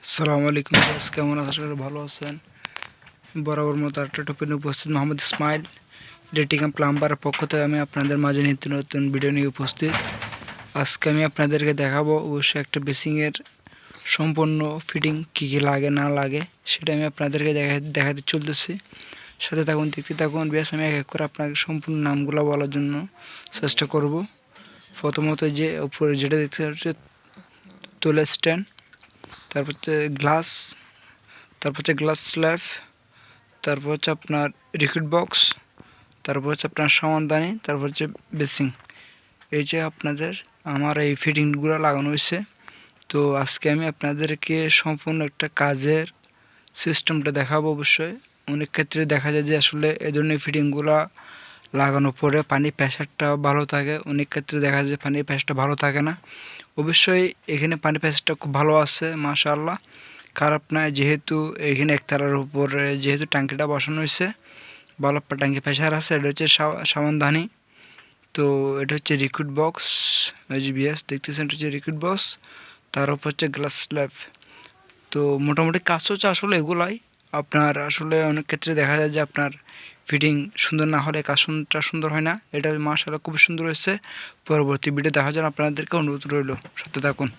আসসালামু আলাইকুম গাইস, কেমন আছেন? আশা করি ভালো আছেন। বরাবর মতো একটা টপিক নিয়ে উপস্থিত মোহাম্মদ ইসমাইল, রেটিং প্লাম্বারের পক্ষ থেকে আমি আপনাদের মাঝে নিত্য নতুন ভিডিও নিয়ে উপস্থিত। আজকে আমি আপনাদেরকে দেখাবো অবশ্যই একটা বেসিংয়ের সম্পূর্ণ ফিটিং কী কী লাগে না লাগে সেটা আমি আপনাদেরকে দেখাতে চলতেছি। সাথে থাকুন, দেখতে থাকুন। বেশ, আমি এক এক করে আপনাকে সম্পূর্ণ নামগুলো বলার জন্য চেষ্টা করব। প্রথমত যে উপরে যেটা দেখতে হচ্ছে তোলা স্ট্যান্ড, তারপর হচ্ছে গ্লাস, তারপর হচ্ছে গ্লাস স্ল্যাব, তারপর হচ্ছে আপনার লিকুইড বক্স, তারপর হচ্ছে আপনার সমানদানি, তারপর হচ্ছে বেসিং। এই যে আপনাদের আমার এই ফিটিংগুলো লাগানো হয়েছে। তো আজকে আমি আপনাদেরকে সম্পূর্ণ একটা কাজের সিস্টেমটা দেখাবো। অবশ্যই অনেক ক্ষেত্রে দেখা যায় যে আসলে এই ধরনের ফিটিংগুলো লাগানোর পরে পানির প্রেশারটা ভালো থাকে, অনেক ক্ষেত্রে দেখা যায় পানির প্রেশারটা ভালো থাকে না। অবশ্যই এখানে পানির প্রেশারটা খুব ভালো আছে, মাশাআল্লাহ। খারাপ নয়, যেহেতু এখানে একতলার উপরে যেহেতু ট্যাঙ্কিটা বসানো হয়েছে, ভালো ট্যাঙ্কি প্রেশার আছে। এটা হচ্ছে সামানদানি। তো এটা হচ্ছে লিকুইড বক্স, এই যে বিএস দেখতেছেন, এটা হচ্ছে লিকুইড বক্স। তার উপর হচ্ছে গ্লাস স্ল্যাব। তো মোটামুটি কাজ হচ্ছে আসলে এগুলাই। আপনার আসলে অনেক ক্ষেত্রে দেখা যায় যে আপনার ফিটিং সুন্দর না হলে কাজটা সুন্দর হয় না। এটা মাশাআল্লাহ খুব সুন্দর হয়েছে। পরবর্তী ভিডিও দেখার জন্য আপনাদেরকে অনুরোধ রইল, সাথে থাকুন।